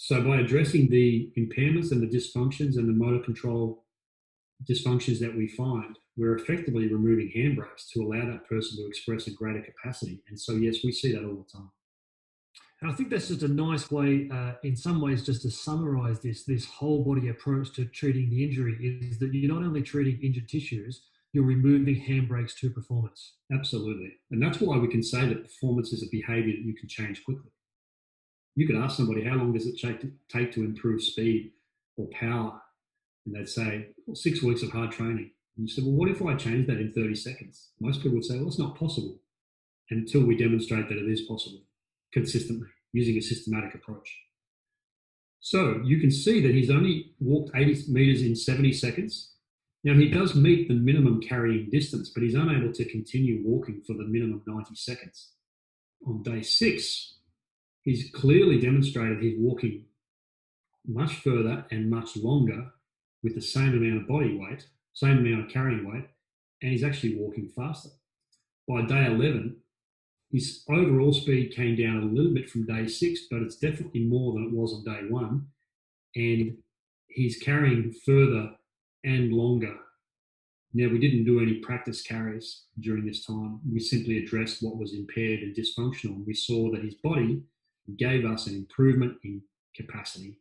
So by addressing the impairments and the dysfunctions and the motor control dysfunctions that we find, we're effectively removing handbrakes to allow that person to express a greater capacity. And so, yes, we see that all the time. And I think that's just a nice way, in some ways, just to summarize this whole body approach to treating the injury is that you're not only treating injured tissues, you're removing handbrakes to performance. Absolutely. And that's why we can say that performance is a behavior that you can change quickly. You could ask somebody, how long does it take to improve speed or power? And they'd say, well, 6 weeks of hard training. And you said, well, what if I change that in 30 seconds? Most people would say, well, it's not possible until we demonstrate that it is possible consistently using a systematic approach. So you can see that he's only walked 80 meters in 70 seconds. Now, he does meet the minimum carrying distance, but he's unable to continue walking for the minimum 90 seconds. On day 6, he's clearly demonstrated he's walking much further and much longer with the same amount of body weight, same amount of carrying weight, and he's actually walking faster. By day 11, his overall speed came down a little bit from day 6, but it's definitely more than it was on day 1. And he's carrying further and longer. Now, we didn't do any practice carries during this time. We simply addressed what was impaired and dysfunctional. And we saw that his body gave us an improvement in capacity.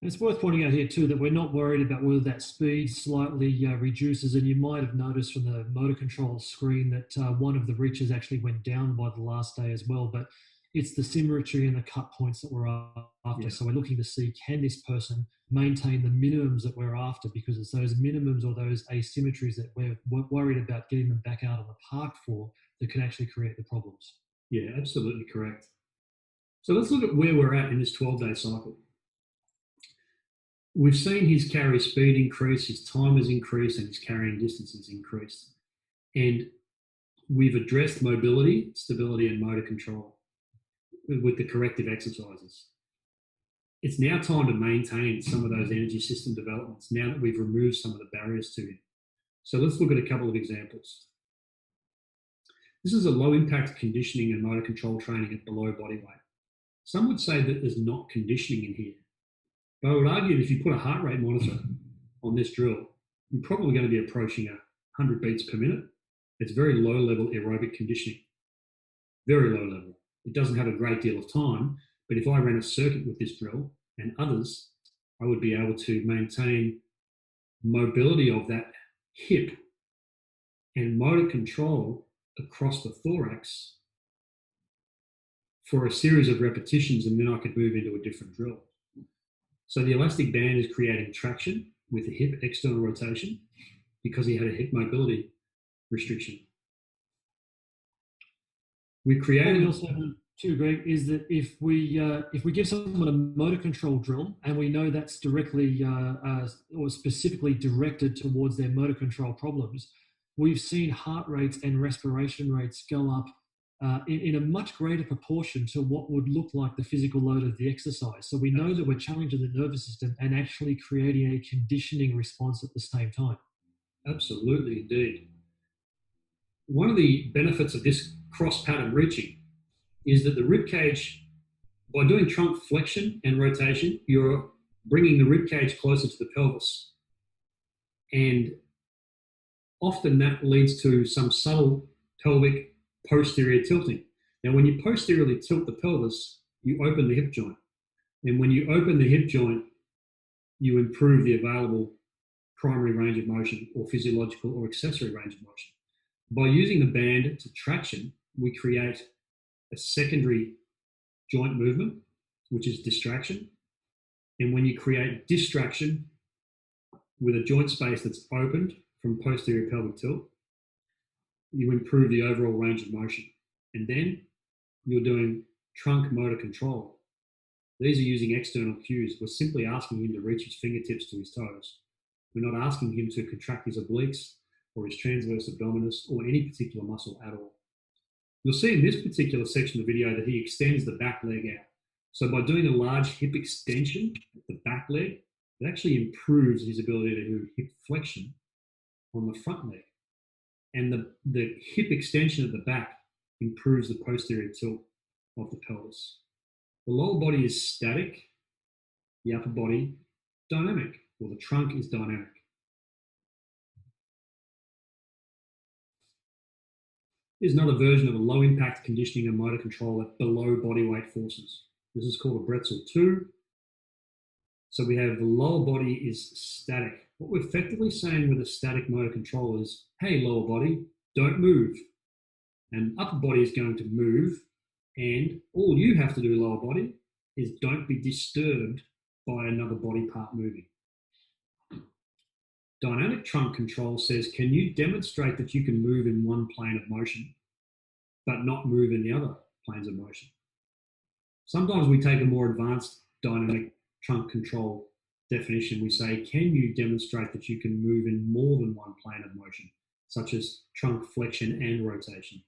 And it's worth pointing out here too that we're not worried about whether that speed slightly reduces. And you might have noticed from the motor control screen that one of the reaches actually went down by the last day as well. But it's the symmetry and the cut points that we're after. Yeah. So we're looking to see, can this person maintain the minimums that we're after? Because it's those minimums or those asymmetries that we're worried about getting them back out on the park for that can actually create the problems. Yeah, absolutely correct. So let's look at where we're at in this 12-day cycle. We've seen his carry speed increase, his time has increased, and his carrying distance has increased. And we've addressed mobility, stability, and motor control with the corrective exercises. It's now time to maintain some of those energy system developments now that we've removed some of the barriers to him. So let's look at a couple of examples. This is a low impact conditioning and motor control training at below body weight. Some would say that there's not conditioning in here. But I would argue that if you put a heart rate monitor on this drill, you're probably going to be approaching 100 beats per minute. It's very low level aerobic conditioning, very low level. It doesn't have a great deal of time, but if I ran a circuit with this drill and others, I would be able to maintain mobility of that hip and motor control across the thorax for a series of repetitions, and then I could move into a different drill. So the elastic band is creating traction with the hip external rotation because he had a hip mobility restriction. We created also too, Greg, is that if we give someone a motor control drill and we know that's directly or specifically directed towards their motor control problems, we've seen heart rates and respiration rates go up in a much greater proportion to what would look like the physical load of the exercise. So we know that we're challenging the nervous system and actually creating a conditioning response at the same time. Absolutely, indeed. One of the benefits of this cross pattern reaching is that the rib cage, by doing trunk flexion and rotation, you're bringing the rib cage closer to the pelvis. And often that leads to some subtle pelvic posterior tilting. Now, when you posteriorly tilt the pelvis, you open the hip joint. And when you open the hip joint, you improve the available primary range of motion or physiological or accessory range of motion. By using the band to traction, we create a secondary joint movement, which is distraction. And when you create distraction with a joint space that's opened from posterior pelvic tilt, you improve the overall range of motion. And then you're doing trunk motor control. These are using external cues. We're simply asking him to reach his fingertips to his toes. We're not asking him to contract his obliques or his transverse abdominis or any particular muscle at all. You'll see in this particular section of the video that he extends the back leg out. So by doing a large hip extension at the back leg, it actually improves his ability to do hip flexion on the front leg. And the hip extension at the back improves the posterior tilt of the pelvis. The lower body is static, the upper body dynamic, or the trunk is dynamic. Here's another version of a low impact conditioning and motor control at below body weight forces. This is called a Bretzel 2. So we have the lower body is static. What we're effectively saying with a static motor control is, hey, lower body, don't move. And upper body is going to move. And all you have to do, lower body, is don't be disturbed by another body part moving. Dynamic trunk control says, can you demonstrate that you can move in one plane of motion, but not move in the other planes of motion? Sometimes we take a more advanced dynamic trunk control definition. We say, can you demonstrate that you can move in more than one plane of motion, such as trunk flexion and rotation?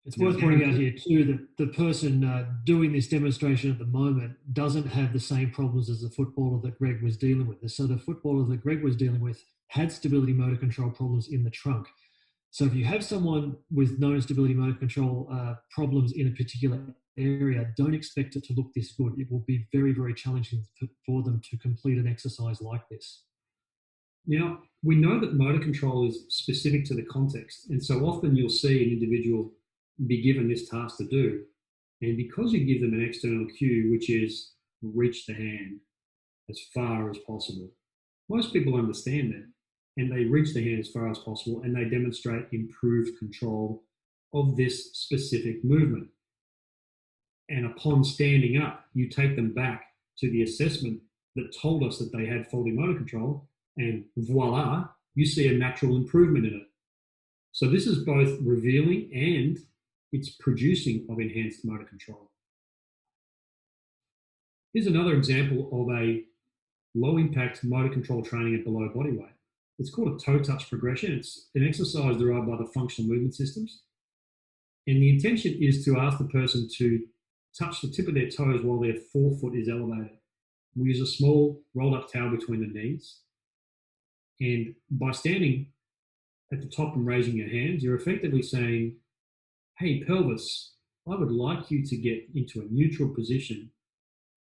It's worth pointing out here too that the person doing this demonstration at the moment doesn't have the same problems as the footballer that Greg was dealing with. So the footballer that Greg was dealing with had stability motor control problems in the trunk. So if you have someone with known stability motor control problems in a particular area, don't expect it to look this good. It will be very, very challenging for them to complete an exercise like this. Now, we know that motor control is specific to the context, and so often you'll see an individual be given this task to do, and because you give them an external cue, which is reach the hand as far as possible, most people understand that, and they reach the hand as far as possible, and they demonstrate improved control of this specific movement. And upon standing up, you take them back to the assessment that told us that they had faulty motor control, and voila, you see a natural improvement in it. So this is both revealing and it's producing of enhanced motor control. Here's another example of a low impact motor control training at below body weight. It's called a toe touch progression. It's an exercise derived by the functional movement systems. And the intention is to ask the person to touch the tip of their toes while their forefoot is elevated. We use a small rolled up towel between the knees. And by standing at the top and raising your hands, you're effectively saying, hey, pelvis, I would like you to get into a neutral position.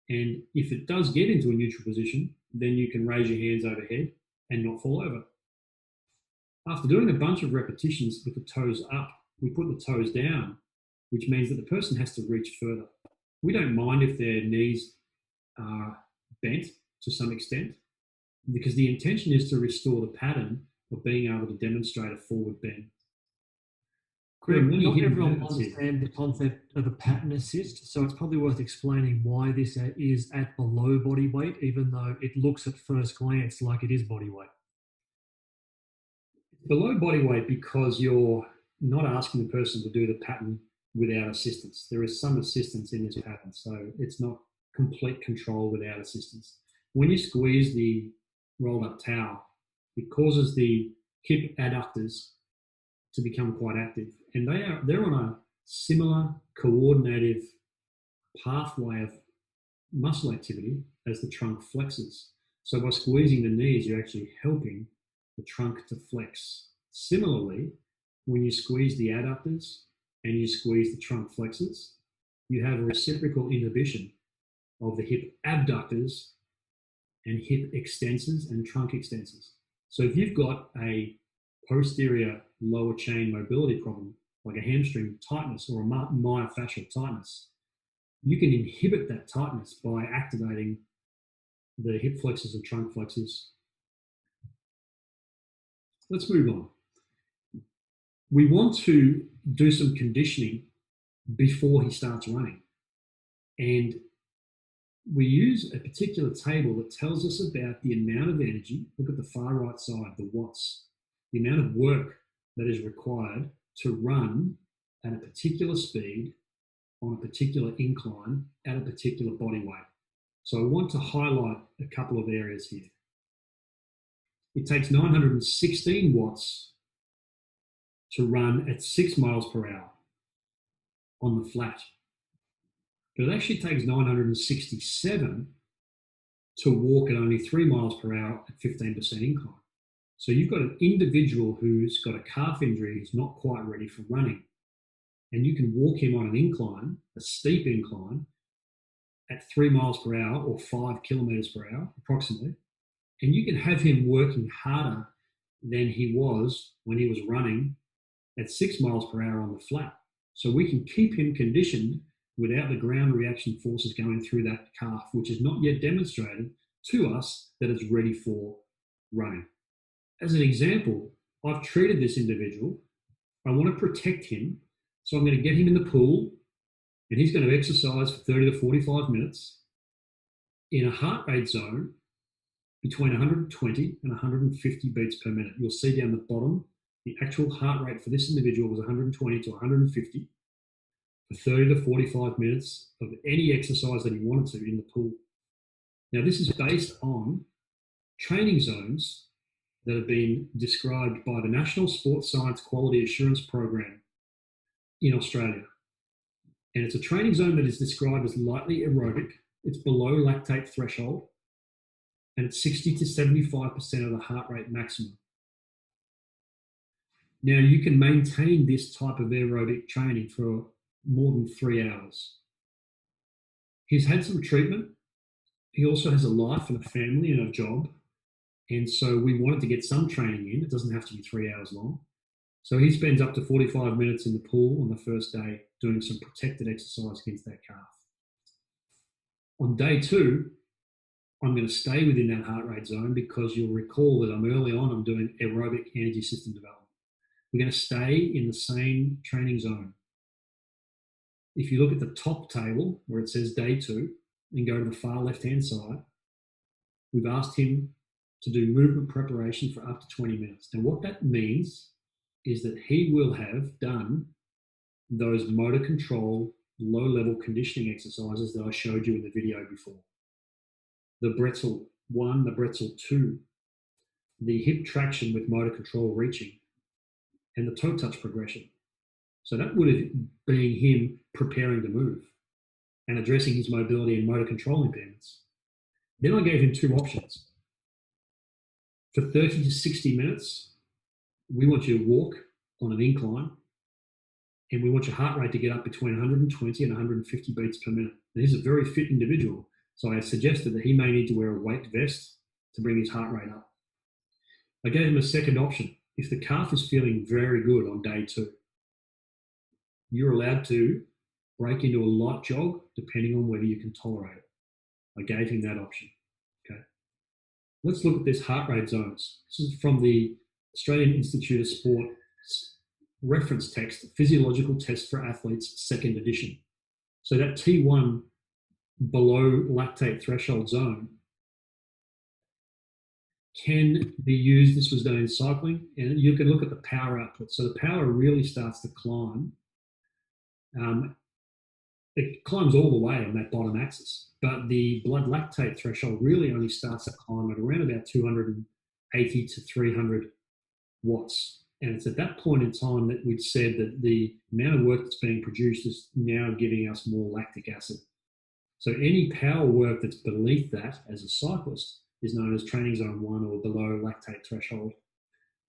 And if it does get into a neutral position, then you can raise your hands overhead and not fall over. After doing a bunch of repetitions with the toes up, we put the toes down, which means that the person has to reach further. We don't mind if their knees are bent to some extent, because the intention is to restore the pattern of being able to demonstrate a forward bend. Greg, not everyone understands the concept of a pattern assist, so it's probably worth explaining why this is at below body weight, even though it looks at first glance like it is body weight. Below body weight because you're not asking the person to do the pattern without assistance. There is some assistance in this pattern, so it's not complete control without assistance. When you squeeze the rolled up towel, it causes the hip adductors to become quite active, and they're on a similar coordinative pathway of muscle activity as the trunk flexes. So by squeezing the knees, you're actually helping the trunk to flex. Similarly, when you squeeze the adductors and you squeeze the trunk flexors, you have a reciprocal inhibition of the hip abductors and hip extensors and trunk extensors. So if you've got a posterior lower chain mobility problem, like a hamstring tightness or a myofascial tightness, you can inhibit that tightness by activating the hip flexors and trunk flexors. Let's move on. We want to do some conditioning before he starts running. And we use a particular table that tells us about the amount of energy. Look at the far right side, the watts, the amount of work that is required to run at a particular speed on a particular incline at a particular body weight. So I want to highlight a couple of areas here. It takes 916 watts to run at 6 miles per hour on the flat. But it actually takes 967 to walk at only 3 miles per hour at 15% incline. So you've got an individual who's got a calf injury, who's not quite ready for running. and you can walk him on an incline, a steep incline, at 3 miles per hour or 5 kilometers per hour, approximately, and you can have him working harder than he was when he was running at 6 miles per hour on the flat. So we can keep him conditioned without the ground reaction forces going through that calf, which is not yet demonstrated to us that it's ready for running. As an example, I've treated this individual. I want to protect him, so I'm going to get him in the pool, and he's going to exercise for 30 to 45 minutes in a heart rate zone between 120 and 150 beats per minute. You'll see down the bottom, the actual heart rate for this individual was 120 to 150 for 30 to 45 minutes of any exercise that he wanted to in the pool. Now, this is based on training zones that have been described by the National Sports Science Quality Assurance Program in Australia. And it's a training zone that is described as lightly aerobic. It's below lactate threshold, and it's 60 to 75% of the heart rate maximum. Now, you can maintain this type of aerobic training for more than 3 hours. He's had some treatment. He also has a life and a family and a job. And so we wanted to get some training in. It doesn't have to be 3 hours long. So he spends up to 45 minutes in the pool on the first day doing some protected exercise against that calf. On day 2, I'm going to stay within that heart rate zone because you'll recall that I'm doing aerobic energy system development. We're going to stay in the same training zone. If you look at the top table where it says day 2 and go to the far left-hand side, we've asked him to do movement preparation for up to 20 minutes. Now, what that means is that he will have done those motor control, low-level conditioning exercises that I showed you in the video before. The Bretzel 1, the Bretzel 2, the hip traction with motor control reaching, and the toe touch progression. So that would have been him preparing to move and addressing his mobility and motor control impairments. Then I gave him 2 options. For 30 to 60 minutes, we want you to walk on an incline, and we want your heart rate to get up between 120 and 150 beats per minute. Now, he's a very fit individual, so I suggested that he may need to wear a weight vest to bring his heart rate up. I gave him a second option. If the calf is feeling very good on day 2, you're allowed to break into a light jog depending on whether you can tolerate it. I gave him that option. Okay. Let's look at this heart rate zones. This is from the Australian Institute of Sport reference text, Physiological Test for Athletes, 2nd edition. So that T1 below lactate threshold zone can be used. This was done in cycling, and you can look at the power output. So the power really starts to climb. It climbs all the way on that bottom axis, but the blood lactate threshold really only starts to climb at around about 280 to 300 watts. And it's at that point in time that we'd said that the amount of work that's being produced is now giving us more lactic acid. So any power work that's beneath that as a cyclist is known as training zone 1 or below lactate threshold.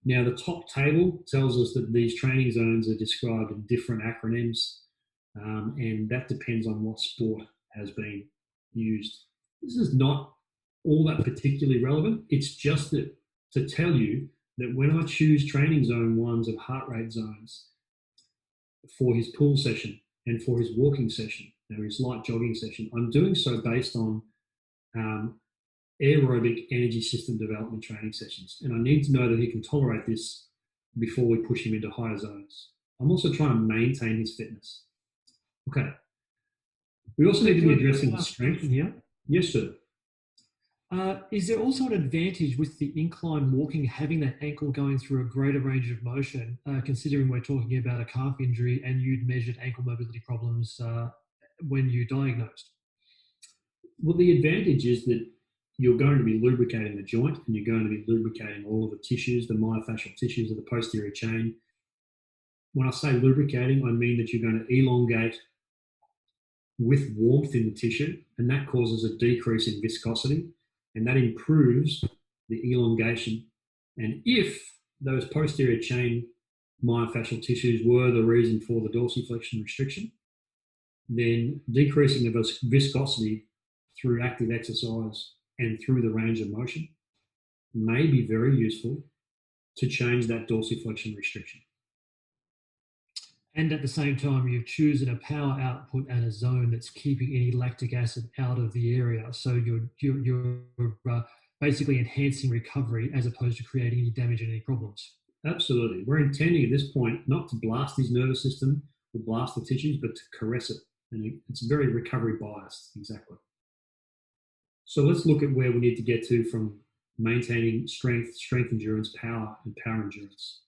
Now, the top table tells us that these training zones are described in different acronyms, and that depends on what sport has been used. This is not all that particularly relevant. It's just that to tell you that when I choose training zone 1s of heart rate zones for his pool session and for his walking session, or his light jogging session, I'm doing so based on aerobic energy system development training sessions. And I need to know that he can tolerate this before we push him into higher zones. I'm also trying to maintain his fitness. Okay. We also need to be addressing the strength. Here. Yes, sir. Is there also an advantage with the incline walking, having that ankle going through a greater range of motion, considering we're talking about a calf injury and you'd measured ankle mobility problems when you diagnosed? Well, the advantage is that you're going to be lubricating the joint, and you're going to be lubricating all of the tissues, the myofascial tissues of the posterior chain. When I say lubricating, I mean that you're going to elongate with warmth in the tissue, and that causes a decrease in viscosity, and that improves the elongation. And if those posterior chain myofascial tissues were the reason for the dorsiflexion restriction, then decreasing the viscosity through active exercise and through the range of motion may be very useful to change that dorsiflexion restriction. And at the same time, you've chosen a power output and a zone that's keeping any lactic acid out of the area. So you're basically enhancing recovery as opposed to creating any damage and any problems. Absolutely. We're intending at this point not to blast his nervous system or blast the tissues, but to caress it. And it's very recovery biased, exactly. So let's look at where we need to get to from maintaining strength endurance, power, and power endurance.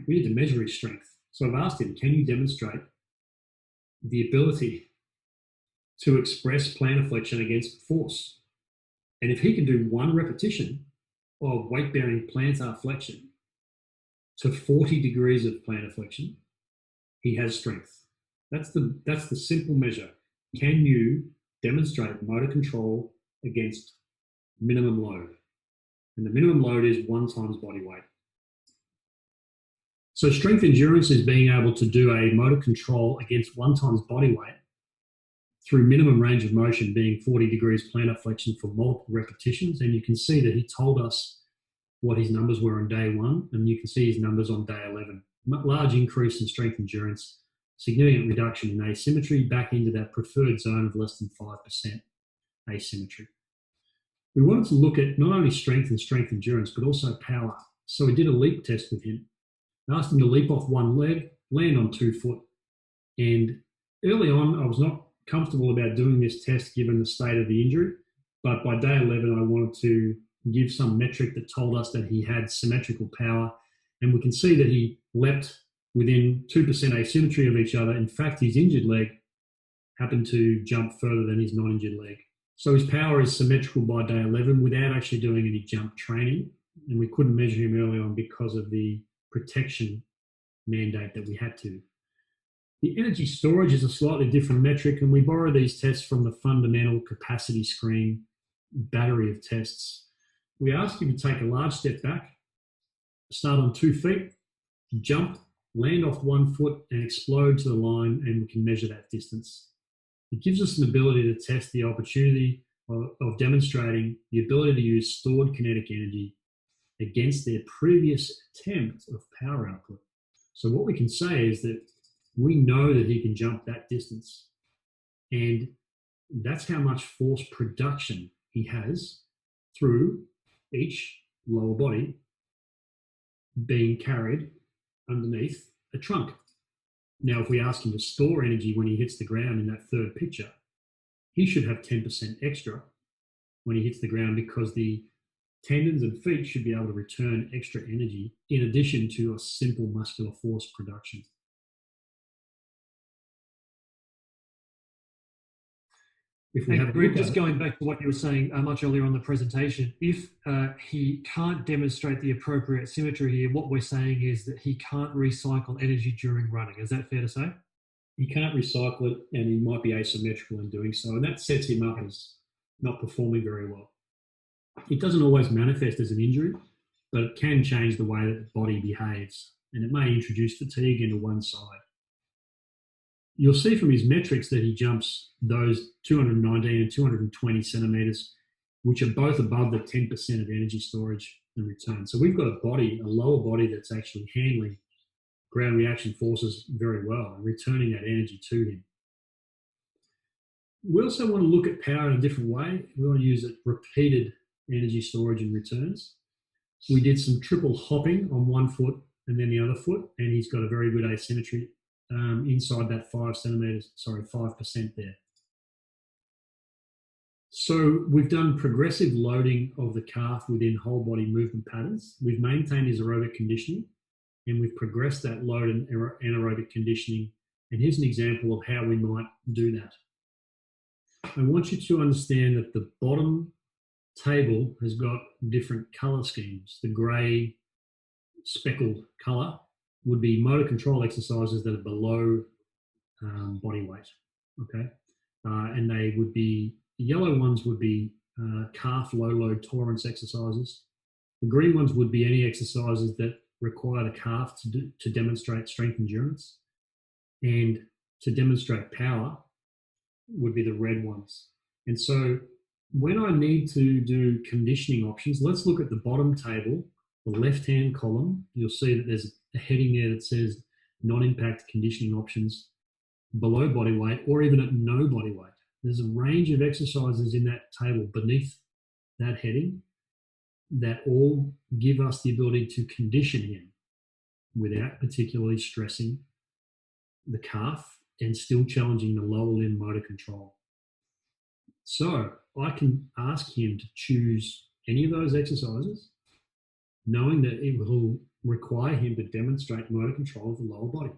We need to measure his strength. So I've asked him, can you demonstrate the ability to express plantar flexion against force? And if he can do one repetition of weight-bearing plantar flexion to 40 degrees of plantar flexion, he has strength. That's the simple measure. Can you demonstrate motor control against minimum load? And the minimum load is 1 times body weight. So strength endurance is being able to do a motor control against 1 times body weight through minimum range of motion being 40 degrees plantar flexion for multiple repetitions. And you can see that he told us what his numbers were on day 1, and you can see his numbers on day 11. Large increase in strength endurance, significant reduction in asymmetry, back into that preferred zone of less than 5% asymmetry. We wanted to look at not only strength and strength endurance, but also power. So we did a leap test with him. I asked him to leap off 1 leg, land on 2 foot. And early on, I was not comfortable about doing this test given the state of the injury. But by day 11, I wanted to give some metric that told us that he had symmetrical power. And we can see that he leapt within 2% asymmetry of each other. In fact, his injured leg happened to jump further than his non-injured leg. So his power is symmetrical by day 11 without actually doing any jump training. And we couldn't measure him early on because of the protection mandate that we had to. The energy storage is a slightly different metric, and we borrow these tests from the fundamental capacity screen battery of tests. We ask you to take a large step back, start on 2 feet, jump, land off 1 foot and explode to the line, and we can measure that distance. It gives us an ability to test the opportunity of demonstrating the ability to use stored kinetic energy against their previous attempt of power output. So what we can say is that we know that he can jump that distance, and that's how much force production he has through each lower body being carried underneath a trunk. Now, if we ask him to store energy when he hits the ground in that third picture, he should have 10% extra when he hits the ground, because the tendons and feet should be able to return extra energy in addition to a simple muscular force production. If we have Greg, just going back to what you were saying much earlier on the presentation, if he can't demonstrate the appropriate symmetry here, what we're saying is that he can't recycle energy during running. Is that fair to say? He can't recycle it, and he might be asymmetrical in doing so, and that sets him up as not performing very well. It doesn't always manifest as an injury, but it can change the way that the body behaves, and it may introduce fatigue into one side. You'll see from his metrics that he jumps those 219 and 220 centimeters, which are both above the 10% of energy storage and return. So we've got a lower body that's actually handling ground reaction forces very well and returning that energy to him. We also want to look at power in a different way. We want to use repeated energy storage and returns. We did some triple hopping on 1 foot and then the other foot, and he's got a very good asymmetry inside that 5% there. So we've done progressive loading of the calf within whole body movement patterns. We've maintained his aerobic conditioning, and we've progressed that load and anaerobic conditioning. And here's an example of how we might do that. I want you to understand that the bottom table has got different color schemes. The gray speckled color would be motor control exercises that are below body weight, okay? And they would be, the yellow ones would be calf low load tolerance exercises. The green ones would be any exercises that require the calf to demonstrate strength endurance, and to demonstrate power would be the red ones. And so when I need to do conditioning options, let's look at the bottom table, the left-hand column. You'll see that there's a heading there that says non-impact conditioning options below body weight or even at no body weight. There's a range of exercises in that table beneath that heading that all give us the ability to condition him without particularly stressing the calf and still challenging the lower limb motor control. So I can ask him to choose any of those exercises, knowing that it will require him to demonstrate motor control of the lower body.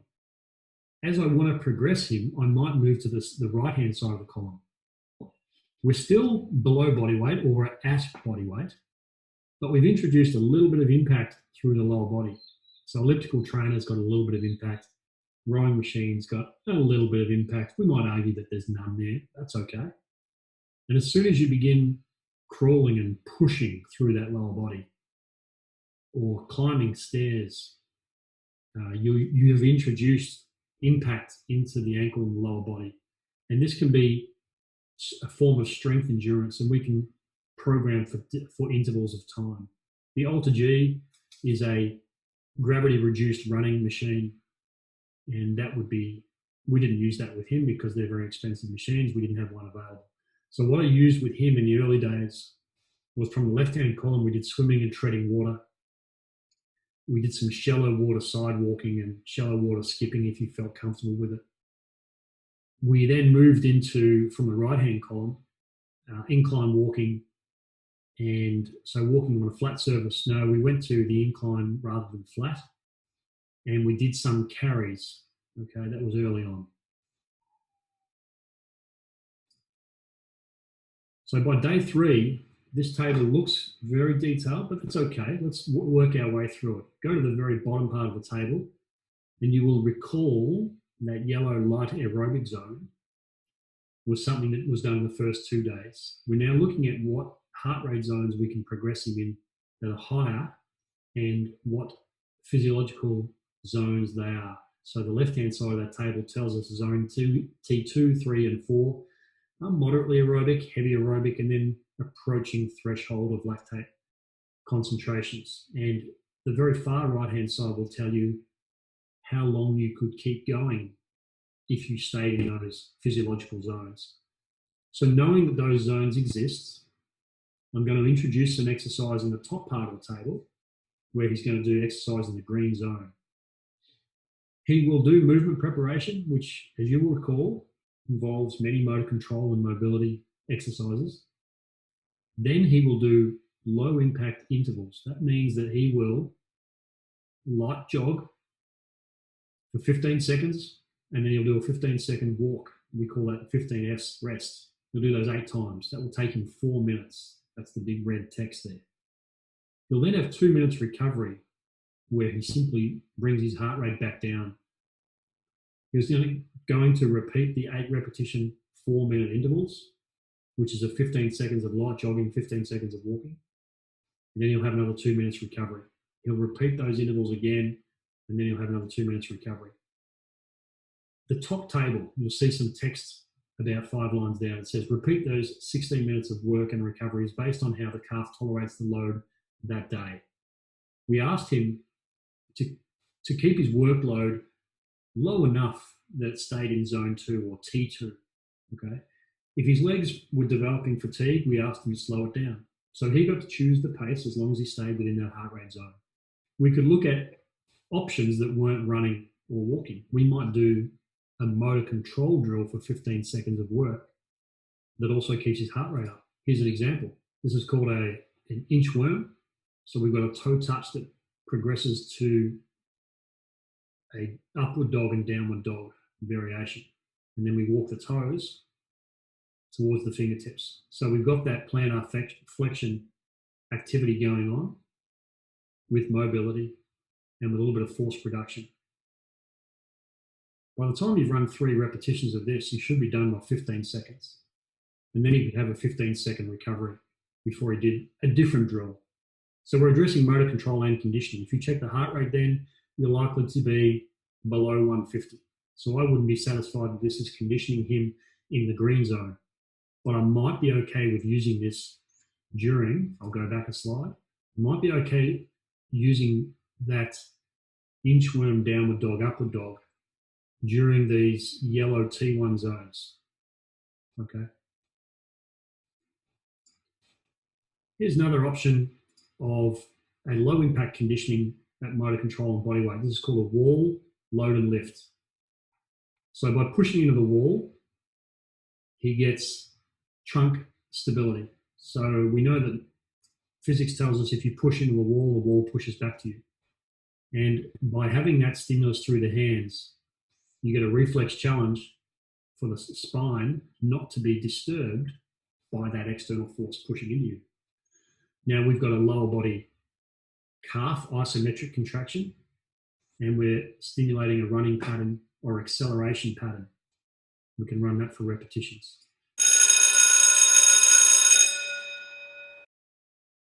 As I want to progress him, I might move to the right-hand side of the column. We're still below body weight or at body weight, but we've introduced a little bit of impact through the lower body. So elliptical trainer's got a little bit of impact. Rowing machine's got a little bit of impact. We might argue that there's none there. That's okay. And as soon as you begin crawling and pushing through that lower body or climbing stairs, you have introduced impact into the ankle and the lower body. And this can be a form of strength endurance, and we can program for intervals of time. The Alter G is a gravity reduced running machine, and that would be, we didn't use that with him because they're very expensive machines. We didn't have one available. So what I used with him in the early days was from the left-hand column, we did swimming and treading water. We did some shallow water side walking and shallow water skipping if you felt comfortable with it. We then moved into, from the right-hand column, incline walking. And so walking on a flat surface, no, we went to the incline rather than flat. And we did some carries. Okay, that was early on. So by day 3, this table looks very detailed, but it's okay. Let's work our way through it. Go to the very bottom part of the table, and you will recall that yellow light aerobic zone was something that was done in the first 2 days. We're now looking at what heart rate zones we can progress him in that are higher and what physiological zones they are. So the left-hand side of that table tells us zone T2, 3, and 4 are moderately aerobic, heavy aerobic, and then approaching threshold of lactate concentrations. And the very far right-hand side will tell you how long you could keep going if you stayed in those physiological zones. So knowing that those zones exist, I'm going to introduce an exercise in the top part of the table where he's going to do exercise in the green zone. He will do movement preparation, which, as you will recall, involves many motor control and mobility exercises. Then he will do low impact intervals. That means that he will light jog for 15 seconds, and then he'll do a 15-second walk. We call that 15S rest. He'll do those 8 times. That will take him 4 minutes. That's the big red text there. He'll then have 2 minutes recovery where he simply brings his heart rate back down. He's going to repeat the 8 repetition 4-minute intervals, which is a 15 seconds of light jogging, 15 seconds of walking. And then he'll have another 2 minutes recovery. He'll repeat those intervals again, and then he'll have another 2 minutes recovery. The top table, you'll see some text about 5 lines down. It says, repeat those 16 minutes of work and recoveries based on how the calf tolerates the load that day. We asked him to keep his workload low enough that it stayed in zone 2 or T2, okay? If his legs were developing fatigue, we asked him to slow it down. So he got to choose the pace as long as he stayed within that heart rate zone. We could look at options that weren't running or walking. We might do a motor control drill for 15 seconds of work that also keeps his heart rate up. Here's an example. This is called an inchworm. So we've got a toe touch that progresses to a upward dog and downward dog variation. And then we walk the toes towards the fingertips. So we've got that plantar flexion activity going on with mobility and with a little bit of force production. By the time you've run 3 repetitions of this, you should be done by 15 seconds. And then he could have a 15-second recovery before he did a different drill. So we're addressing motor control and conditioning. If you check the heart rate, then you're likely to be below 150. So I wouldn't be satisfied with this as conditioning him in the green zone. But I might be okay with using this during, I'll go back a slide, I might be okay using that inchworm downward dog, upward dog during these yellow T1 zones. Okay. Here's another option of a low impact conditioning at motor control and body weight. This is called a wall, load and lift. So by pushing into the wall, he gets trunk stability. So we know that physics tells us if you push into a wall, the wall pushes back to you. And by having that stimulus through the hands, you get a reflex challenge for the spine not to be disturbed by that external force pushing into you. Now we've got a lower body calf isometric contraction, and we're stimulating a running pattern or acceleration pattern. We can run that for repetitions.